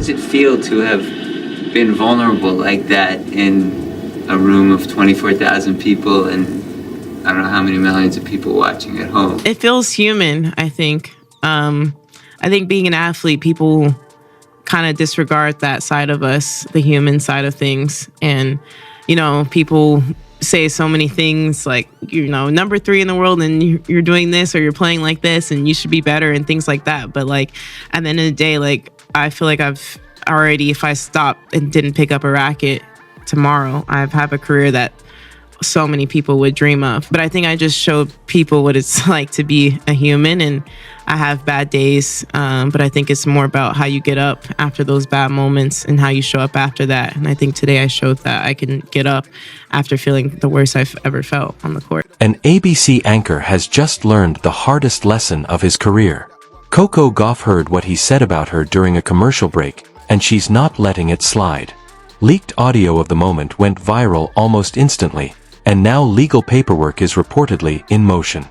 does it feel to have been vulnerable like that in a room of 24,000 people and I don't know how many millions of people watching at home? It feels human, I think. I think being an athlete, people kind of disregard that side of us, the human side of things. And, you know, people say so many things like, you know, number 3 in the world and you're doing this or you're playing like this and you should be better and things like that. But like at the end of the day, like I feel like I've already, if I stopped and didn't pick up a racket tomorrow, I have a career that so many people would dream of. But I think I just showed people what it's like to be a human, and I have bad days, but I think it's more about how you get up after those bad moments and how you show up after that. And I think today I showed that I can get up after feeling the worst I've ever felt on the court. An ABC anchor has just learned the hardest lesson of his career. Coco Gauff heard what he said about her during a commercial break, and she's not letting it slide. Leaked audio of the moment went viral almost instantly, and now legal paperwork is reportedly in motion.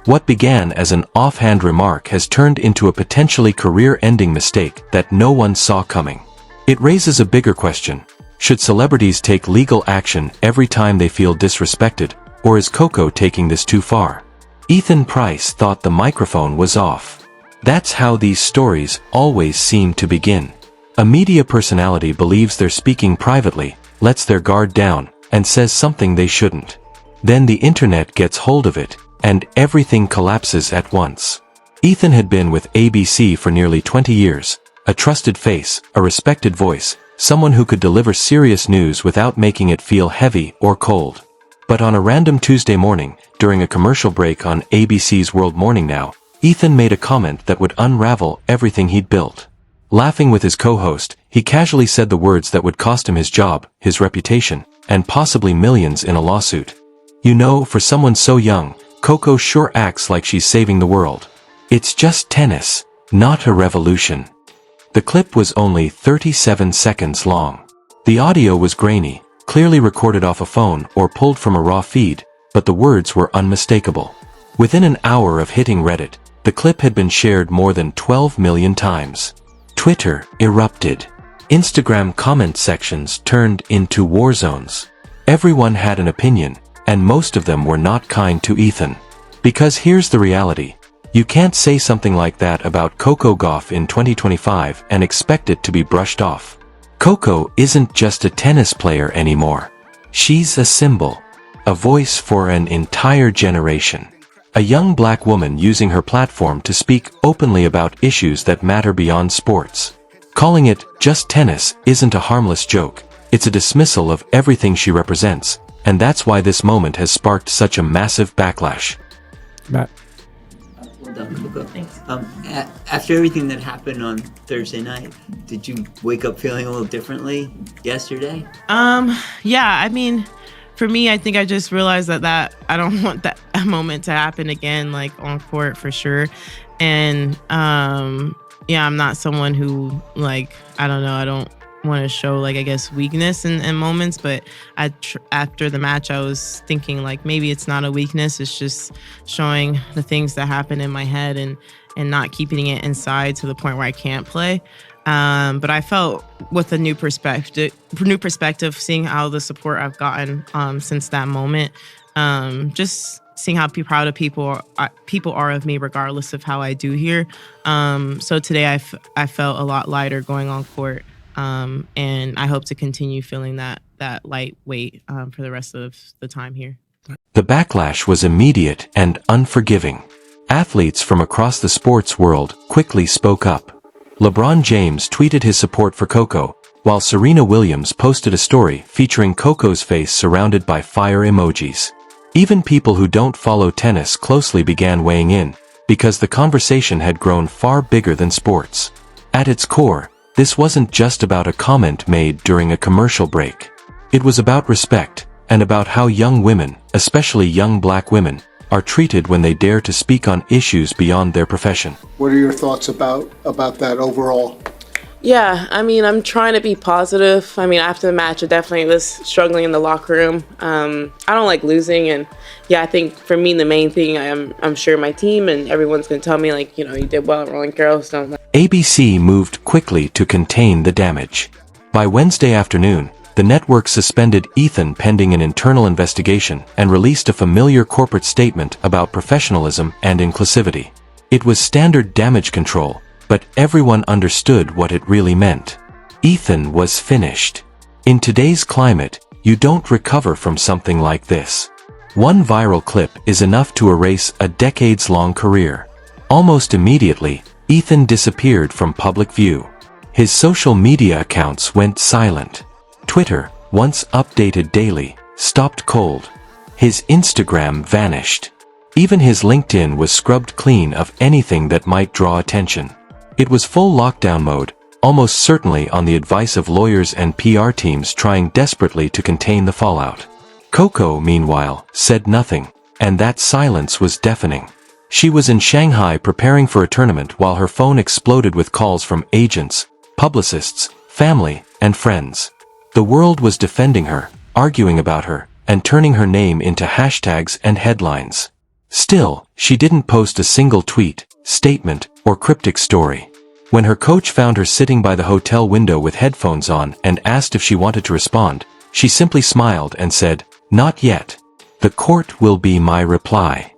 What began as an offhand remark has turned into a potentially career-ending mistake that no one saw coming. It raises a bigger question. Should celebrities take legal action every time they feel disrespected, or is Coco taking this too far? Ethan Price thought the microphone was off. That's how these stories always seem to begin. A media personality believes they're speaking privately, lets their guard down, and says something they shouldn't. Then the internet gets hold of it, and everything collapses at once. Ethan had been with ABC for nearly 20 years, a trusted face, a respected voice, someone who could deliver serious news without making it feel heavy or cold. But on a random Tuesday morning, during a commercial break on ABC's World Morning Now, Ethan made a comment that would unravel everything he'd built. Laughing with his co-host, he casually said the words that would cost him his job, his reputation, and possibly millions in a lawsuit. You know, for someone so young, Coco sure acts like she's saving the world. It's just tennis, not a revolution. The clip was only 37 seconds long. The audio was grainy, clearly recorded off a phone or pulled from a raw feed, but the words were unmistakable. Within an hour of hitting Reddit, the clip had been shared more than 12 million times. Twitter erupted. Instagram comment sections turned into war zones. Everyone had an opinion, and most of them were not kind to Ethan. Because here's the reality. You can't say something like that about Coco Gauff in 2025 and expect it to be brushed off. Coco isn't just a tennis player anymore. She's a symbol, a voice for an entire generation. A young black woman using her platform to speak openly about issues that matter beyond sports. Calling it just tennis isn't a harmless joke. It's a dismissal of everything she represents, and that's why this moment has sparked such a massive backlash. Matt. Well done, Coco. Thanks. After everything that happened on Thursday night, did you wake up feeling a little differently yesterday? Yeah, I mean, for me, I think I just realized that I don't want that moment to happen again, like on court for sure. And yeah, I'm not someone who, like, I don't know, I don't want to show, like, I guess, weakness in moments. But after the match, I was thinking, like, maybe it's not a weakness. It's just showing the things that happen in my head and not keeping it inside to the point where I can't play. But I felt with a new perspective, seeing how the support I've gotten since that moment, just seeing how proud of people are of me, regardless of how I do here. So today I felt a lot lighter going on court, and I hope to continue feeling that lightweight for the rest of the time here. The backlash was immediate and unforgiving. Athletes from across the sports world quickly spoke up. LeBron James tweeted his support for Coco, while Serena Williams posted a story featuring Coco's face surrounded by fire emojis. Even people who don't follow tennis closely began weighing in, because the conversation had grown far bigger than sports. At its core, this wasn't just about a comment made during a commercial break. It was about respect, and about how young women, especially young black women, are treated when they dare to speak on issues beyond their profession. What are your thoughts about that overall? Yeah, I mean, I'm trying to be positive. I mean, after the match, I definitely was struggling in the locker room. I don't like losing, and yeah, I think for me, the main thing, I'm sure my team and everyone's gonna tell me, like, you know, you did well at Roland Garros. So ABC moved quickly to contain the damage. By Wednesday afternoon, the network suspended Ethan pending an internal investigation and released a familiar corporate statement about professionalism and inclusivity. It was standard damage control, but everyone understood what it really meant. Ethan was finished. In today's climate, you don't recover from something like this. One viral clip is enough to erase a decades-long career. Almost immediately, Ethan disappeared from public view. His social media accounts went silent. Twitter, once updated daily, stopped cold. His Instagram vanished. Even his LinkedIn was scrubbed clean of anything that might draw attention. It was full lockdown mode, almost certainly on the advice of lawyers and PR teams trying desperately to contain the fallout. Coco, meanwhile, said nothing, and that silence was deafening. She was in Shanghai preparing for a tournament while her phone exploded with calls from agents, publicists, family, and friends. The world was defending her, arguing about her, and turning her name into hashtags and headlines. Still, she didn't post a single tweet, statement, or cryptic story. When her coach found her sitting by the hotel window with headphones on and asked if she wanted to respond, she simply smiled and said, "Not yet. The court will be my reply."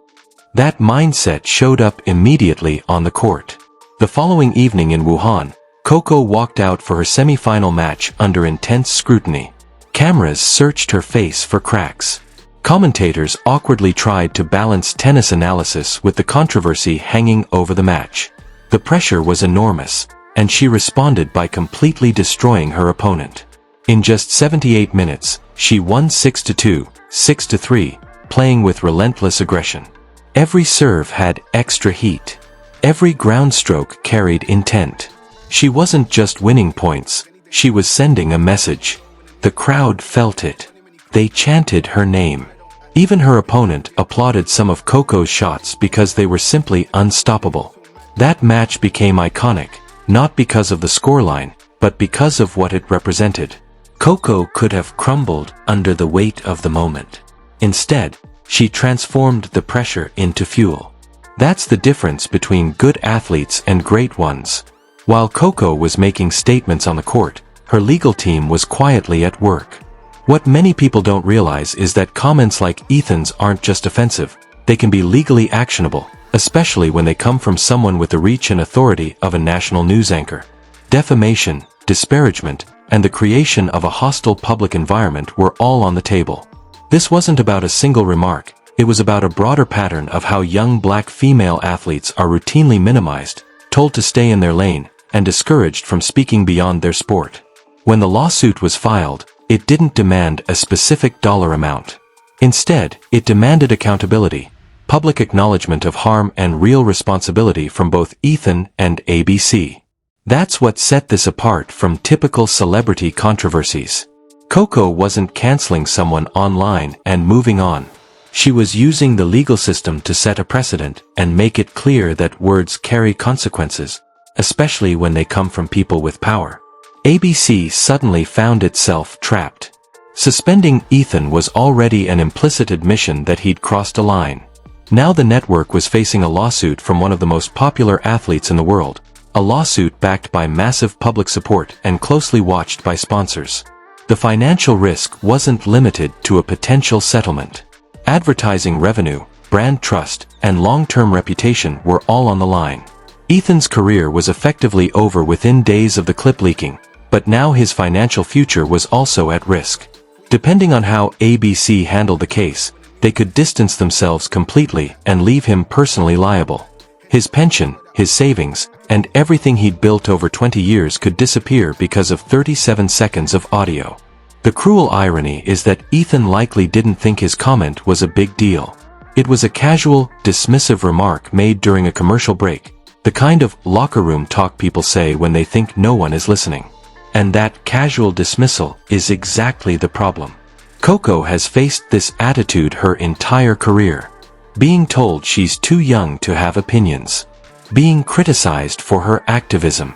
That mindset showed up immediately on the court. The following evening in Wuhan, Coco walked out for her semi-final match under intense scrutiny. Cameras searched her face for cracks. Commentators awkwardly tried to balance tennis analysis with the controversy hanging over the match. The pressure was enormous, and she responded by completely destroying her opponent. In just 78 minutes, she won 6-2, 6-3, playing with relentless aggression. Every serve had extra heat. Every ground stroke carried intent. She wasn't just winning points, she was sending a message. The crowd felt it. They chanted her name. Even her opponent applauded some of Coco's shots because they were simply unstoppable. That match became iconic, not because of the scoreline, but because of what it represented. Coco could have crumbled under the weight of the moment. Instead, she transformed the pressure into fuel. That's the difference between good athletes and great ones. While Coco was making statements on the court, her legal team was quietly at work. What many people don't realize is that comments like Ethan's aren't just offensive, they can be legally actionable, especially when they come from someone with the reach and authority of a national news anchor. Defamation, disparagement, and the creation of a hostile public environment were all on the table. This wasn't about a single remark, it was about a broader pattern of how young black female athletes are routinely minimized, told to stay in their lane, and discouraged from speaking beyond their sport. When the lawsuit was filed, it didn't demand a specific dollar amount. Instead, it demanded accountability, public acknowledgement of harm and real responsibility from both Ethan and ABC. That's what set this apart from typical celebrity controversies. Coco wasn't canceling someone online and moving on. She was using the legal system to set a precedent and make it clear that words carry consequences, especially when they come from people with power. ABC suddenly found itself trapped. Suspending Ethan was already an implicit admission that he'd crossed a line. Now the network was facing a lawsuit from one of the most popular athletes in the world, a lawsuit backed by massive public support and closely watched by sponsors. The financial risk wasn't limited to a potential settlement. Advertising revenue, brand trust, and long-term reputation were all on the line. Ethan's career was effectively over within days of the clip leaking, but now his financial future was also at risk. Depending on how ABC handled the case, they could distance themselves completely and leave him personally liable. His pension, his savings, and everything he'd built over 20 years could disappear because of 37 seconds of audio. The cruel irony is that Ethan likely didn't think his comment was a big deal. It was a casual, dismissive remark made during a commercial break, the kind of locker room talk people say when they think no one is listening. And that casual dismissal is exactly the problem. Coco has faced this attitude her entire career. Being told she's too young to have opinions. Being criticized for her activism.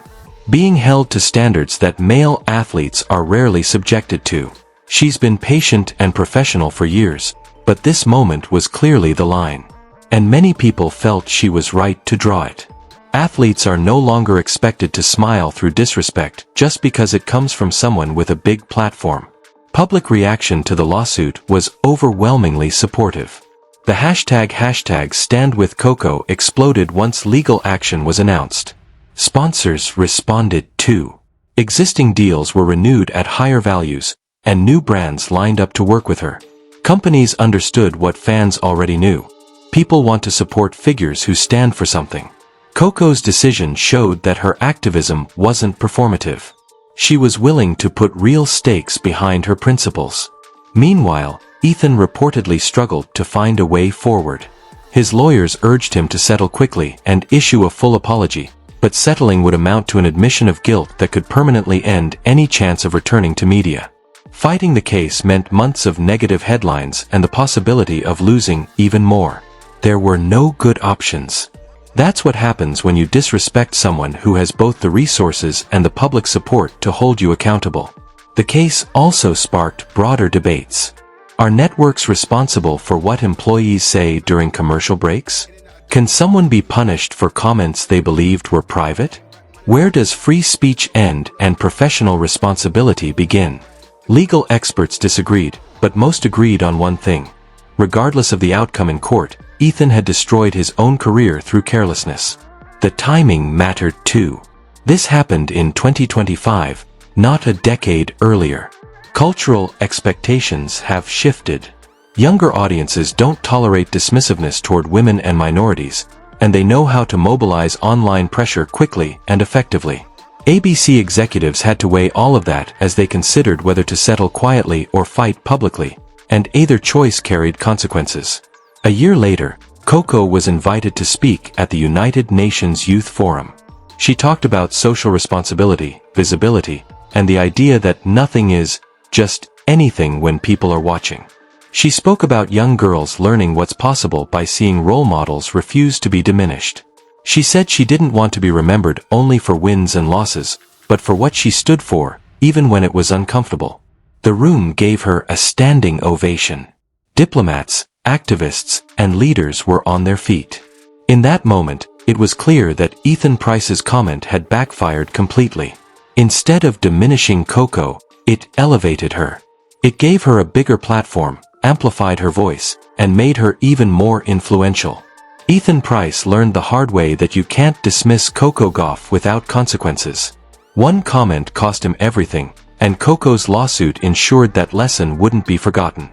Being held to standards that male athletes are rarely subjected to. She's been patient and professional for years, but this moment was clearly the line. And many people felt she was right to draw it. Athletes are no longer expected to smile through disrespect just because it comes from someone with a big platform. Public reaction to the lawsuit was overwhelmingly supportive. The hashtag #StandWithCoco exploded once legal action was announced. Sponsors responded too. Existing deals were renewed at higher values, and new brands lined up to work with her. Companies understood what fans already knew. People want to support figures who stand for something. Coco's decision showed that her activism wasn't performative. She was willing to put real stakes behind her principles. Meanwhile, Ethan reportedly struggled to find a way forward. His lawyers urged him to settle quickly and issue a full apology, but settling would amount to an admission of guilt that could permanently end any chance of returning to media. Fighting the case meant months of negative headlines and the possibility of losing even more. There were no good options. That's what happens when you disrespect someone who has both the resources and the public support to hold you accountable. The case also sparked broader debates. Are networks responsible for what employees say during commercial breaks? Can someone be punished for comments they believed were private? Where does free speech end and professional responsibility begin? Legal experts disagreed, but most agreed on one thing. Regardless of the outcome in court, Ethan had destroyed his own career through carelessness. The timing mattered too. This happened in 2025, not a decade earlier. Cultural expectations have shifted. Younger audiences don't tolerate dismissiveness toward women and minorities, and they know how to mobilize online pressure quickly and effectively. ABC executives had to weigh all of that as they considered whether to settle quietly or fight publicly, and either choice carried consequences. A year later, Coco was invited to speak at the United Nations Youth Forum. She talked about social responsibility, visibility, and the idea that nothing is just anything when people are watching. She spoke about young girls learning what's possible by seeing role models refuse to be diminished. She said she didn't want to be remembered only for wins and losses, but for what she stood for, even when it was uncomfortable. The room gave her a standing ovation. Diplomats, activists, and leaders were on their feet. In that moment, it was clear that Ethan Price's comment had backfired completely. Instead of diminishing Coco, it elevated her. It gave her a bigger platform, amplified her voice, and made her even more influential. Ethan Price learned the hard way that you can't dismiss Coco Gauff without consequences. One comment cost him everything, and Coco's lawsuit ensured that lesson wouldn't be forgotten.